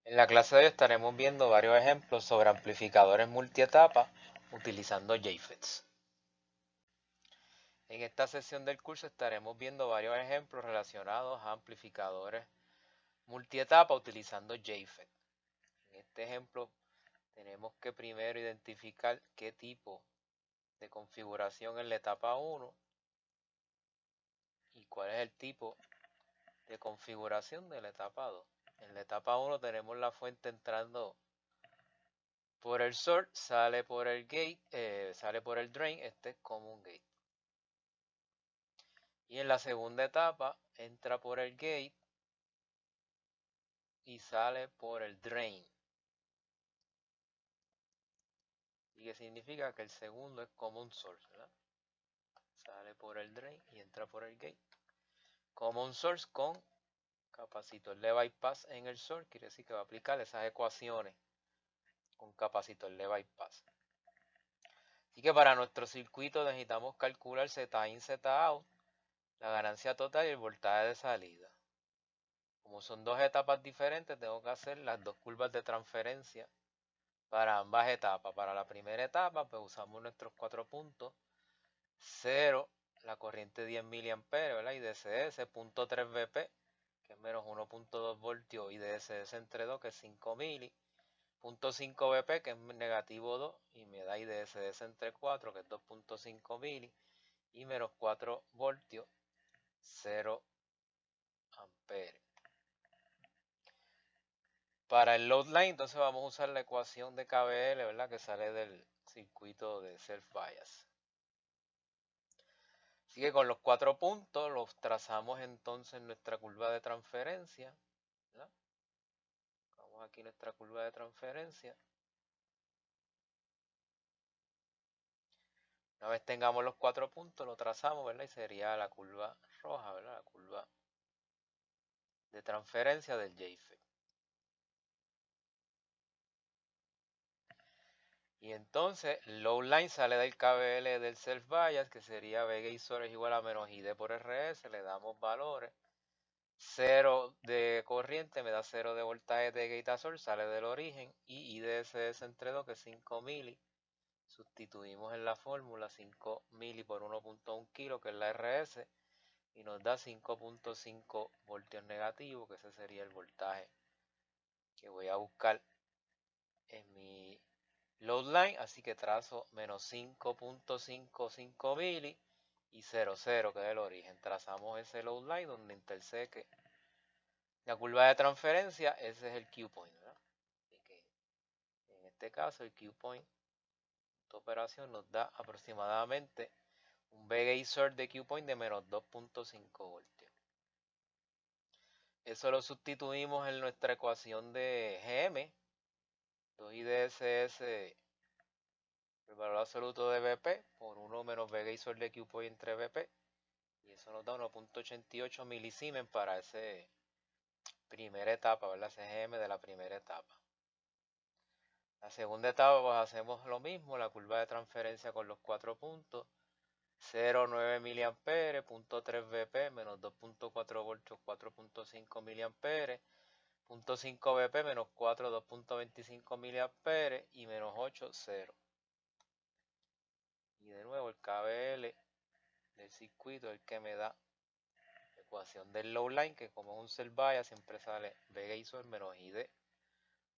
En la clase de hoy estaremos viendo varios ejemplos sobre amplificadores multietapa utilizando JFETs. En esta sesión del curso estaremos viendo varios ejemplos relacionados a amplificadores multietapa utilizando JFET. En este ejemplo tenemos que primero identificar qué tipo de configuración es la etapa 1 y cuál es el tipo de configuración de la etapa 2. En la etapa 1 tenemos la fuente entrando por el source, sale por el gate, sale por el drain, este es common gate. Y en la segunda etapa entra por el gate y sale por el drain. Y que significa que el segundo es common source, ¿verdad? Sale por el drain y entra por el gate. Common source con capacitor de bypass en el source, quiere decir que va a aplicar esas ecuaciones con capacitor de bypass. Así que para nuestro circuito necesitamos calcular Z in, Z out, la ganancia total y el voltaje de salida. Como son dos etapas diferentes, tengo que hacer las dos curvas de transferencia para ambas etapas. Para la primera etapa, pues usamos nuestros 4 puntos. 0, la corriente 10 mA, ¿verdad? Y DSS, punto 3 Vp, que es menos 1.2 voltios, y DSS entre 2, que es 5 mili. Punto 5 Vp, que es negativo 2, y me da IDSS entre 4, que es 2.5 mili. Y menos 4 voltios, 0 amperes. Para el load line, entonces vamos a usar la ecuación de KVL, ¿verdad? Que sale del circuito de self bias. Así que con los 4 puntos los trazamos entonces en nuestra curva de transferencia, ¿verdad? Vamos aquí nuestra curva de transferencia. Una vez tengamos los 4 puntos, lo trazamos, ¿verdad? Y sería la curva roja, ¿verdad? La curva de transferencia del JFET. Y entonces, load line sale del KVL del self bias, que sería V gate source es igual a menos ID por RS, le damos valores. 0 de corriente me da 0 de voltaje de gate a source, sale del origen, y IDSS entre 2, que es 5 mili. Sustituimos en la fórmula 5 mili por 1.1 kilo, que es la RS, y nos da 5.5 voltios negativos, que ese sería el voltaje que voy a buscar en mi load line. Así que trazo menos 5.55 mili y 0, 0, que es el origen. Trazamos ese load line donde interseque la curva de transferencia, ese es el Q point, ¿verdad? Así que en este caso el Q point de operación nos da aproximadamente un V gate source de Q point de menos 2.5 voltios. Eso lo sustituimos en nuestra ecuación de GM, 2IDSS, el valor absoluto de Vp por 1 menos V gate source de Q point entre Vp, y eso nos da 1.88 milisiemens para esa primera etapa, ¿verdad? Ese GM de la primera etapa. La segunda etapa pues hacemos lo mismo, la curva de transferencia con los 4 puntos. 0,9 mA, 0.3 Vp, menos 2.4 voltios, 4.5 mA, 0.5 Vp, menos 4, 2.25 mA, y menos 8, 0. Y de nuevo el KVL del circuito es el que me da la ecuación del load line, que como es un self bias siempre sale V gate source menos ID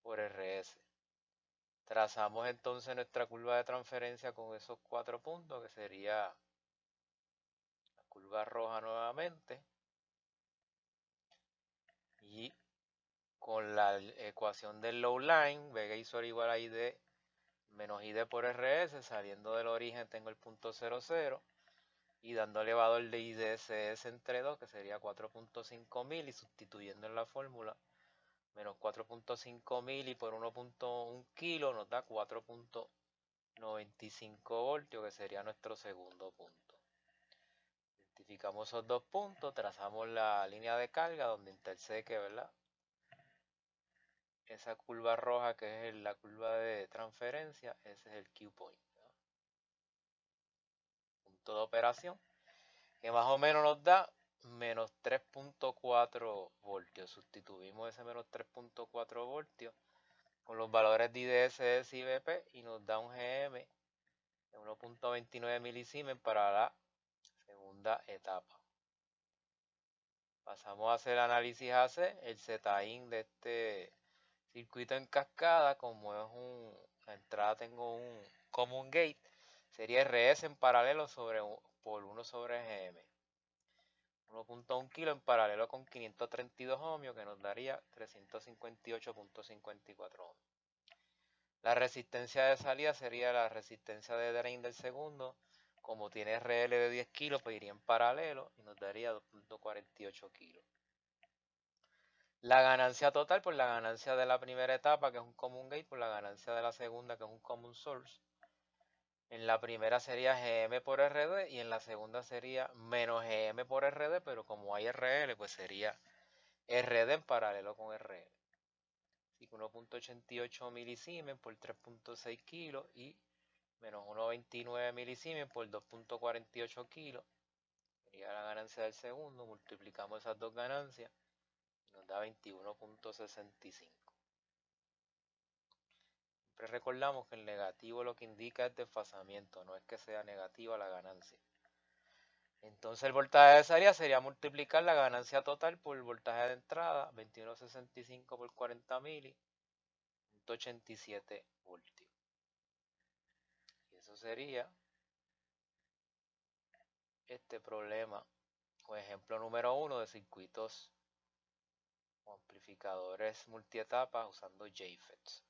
por RS. Trazamos entonces nuestra curva de transferencia con esos 4 puntos, que sería la curva roja nuevamente. Y con la ecuación del load line, V gate source igual a ID menos ID por RS, saliendo del origen tengo el punto 0, 0. Y dando elevador de IDSS entre 2, que sería 4.5 mil, y sustituyendo en la fórmula, menos 4.5 mili por 1.1 kilo nos da 4.95 voltios, que sería nuestro segundo punto. Identificamos esos dos puntos, trazamos la línea de carga donde interseque, ¿verdad? Esa curva roja, que es la curva de transferencia, ese es el Q point, ¿no? Punto de operación, que más o menos nos da menos 3.4 voltios. Sustituimos ese menos 3.4 voltios con los valores de IDSS y BP y nos da un GM de 1.29 milisiemens para la segunda etapa. Pasamos a hacer análisis AC, el ZIN de este circuito en cascada, como es la entrada tengo un common gate, sería RS en paralelo por 1 sobre GM. 1.1 kilo en paralelo con 532 ohmios, que nos daría 358.54 ohmios. La resistencia de salida sería la resistencia de drain del segundo. Como tiene RL de 10 kilos, pues iría en paralelo y nos daría 2.48 kilos. La ganancia total por la ganancia de la primera etapa, que es un common gate, por la ganancia de la segunda, que es un common source. En la primera sería GM por RD y en la segunda sería menos GM por RD, pero como hay RL, pues sería RD en paralelo con RL. Así que 1.88 milisiemens por 3.6 kilos y menos 1.29 milisiemens por 2.48 kilos. Sería la ganancia del segundo. Multiplicamos esas dos ganancias y nos da 21.65. Siempre recordamos que el negativo lo que indica es desfasamiento, no es que sea negativa la ganancia. Entonces el voltaje de salida sería multiplicar la ganancia total por el voltaje de entrada, 21.65 por 40 mili, 187 voltios. Y eso sería este problema o ejemplo número 1 de circuitos o amplificadores multietapas usando JFETs.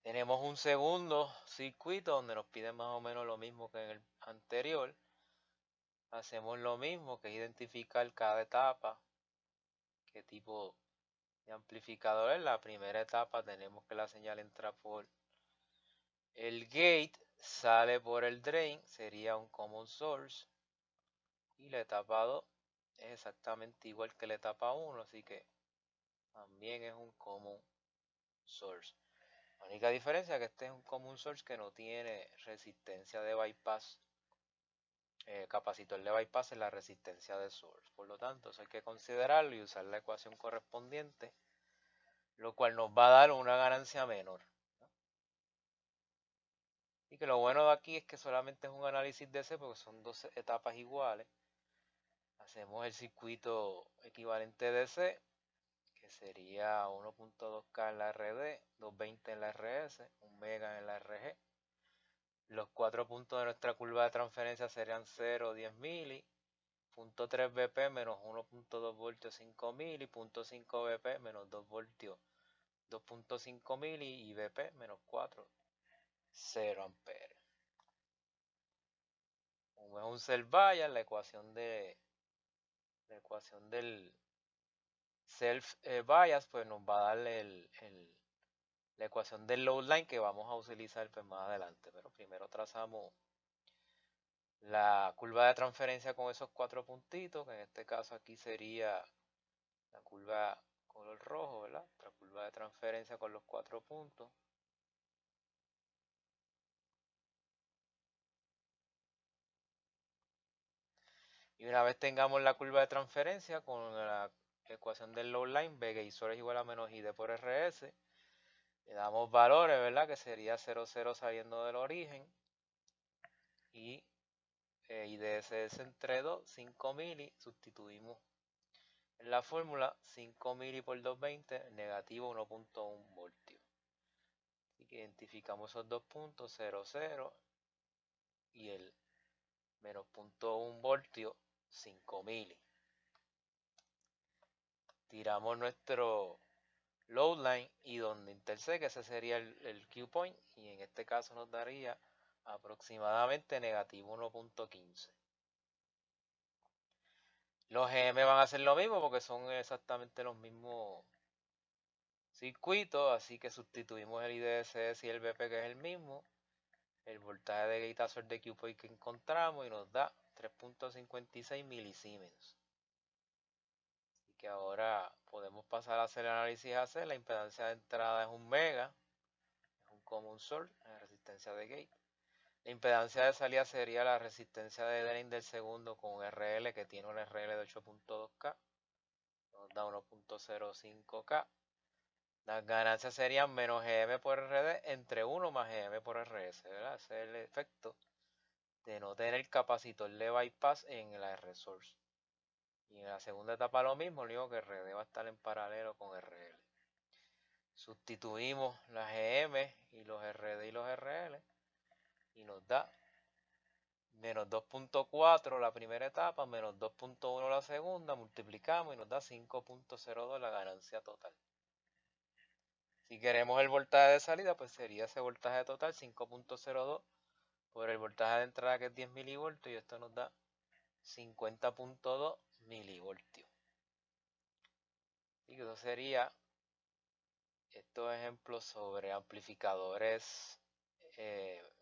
Tenemos un segundo circuito donde nos piden más o menos lo mismo que en el anterior. Hacemos lo mismo, que es identificar cada etapa, qué tipo de amplificador es. La primera etapa tenemos que la señal entra por el gate, sale por el drain, sería un common source. Y la etapa 2 es exactamente igual que la etapa 1, así que también es un common source. La única diferencia es que este es un common source que no tiene resistencia de bypass. Capacitor de bypass en la resistencia de source. Por lo tanto, eso hay que considerarlo y usar la ecuación correspondiente, lo cual nos va a dar una ganancia menor. Y que lo bueno de aquí es que solamente es un análisis DC porque son dos etapas iguales. Hacemos el circuito equivalente DC, que sería 1.2K en la RD, 220 en la RS, 1 mega en la RG. Los 4 puntos de nuestra curva de transferencia serían 0, 10 mili, 0.3 BP menos 1.2 voltios 5 mili, 0.5 BP menos 2 voltios 2.5 mili y BP menos 4, 0 amperes. Como es un self bias, la ecuación del self bias pues nos va a dar la ecuación del load line que vamos a utilizar pues más adelante, pero primero trazamos la curva de transferencia con esos 4 puntitos, que en este caso aquí sería la curva color rojo, ¿verdad? La curva de transferencia con los 4 puntos. Y una vez tengamos la curva de transferencia con la ecuación del load line, B gate source es igual a menos ID por RS, le damos valores, ¿verdad? Que sería 0, 0 saliendo del origen. Y IDSS entre 2, 5 mili, sustituimos en la fórmula 5 mili por 220, negativo 1.1 voltios. Así que identificamos esos dos puntos, 0, 0 y el menos 0.1 voltio, 5 mili. Tiramos nuestro load line y donde interseca, ese sería el Q point, y en este caso nos daría aproximadamente negativo 1.15. Los GM van a hacer lo mismo porque son exactamente los mismos circuitos, así que sustituimos el IDSS y el BP, que es el mismo, el voltaje de gate a source de Q point que encontramos y nos da 3.56 milisiemens. Así que ahora podemos pasar a hacer el análisis AC. La impedancia de entrada es 1 mega, es un common source, la resistencia de gate. La impedancia de salida sería la resistencia de drain del segundo con un RL que tiene un RL de 8.2K. Nos da 1.05K. Las ganancias serían menos GM por RD entre 1 más GM por RS, ¿verdad? Ese es el efecto de no tener capacitor de bypass en la R-Source. Y en la segunda etapa lo mismo, le digo que RD va a estar en paralelo con RL. Sustituimos las GM y los RD y los RL y nos da menos 2.4 la primera etapa, menos 2.1 la segunda, multiplicamos y nos da 5.02 la ganancia total. Si queremos el voltaje de salida, pues sería ese voltaje total 5.02 por el voltaje de entrada que es 10 milivoltios y esto nos da 50.2 milivoltios. Y eso sería estos ejemplos sobre amplificadores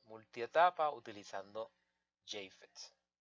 multietapa utilizando JFETs.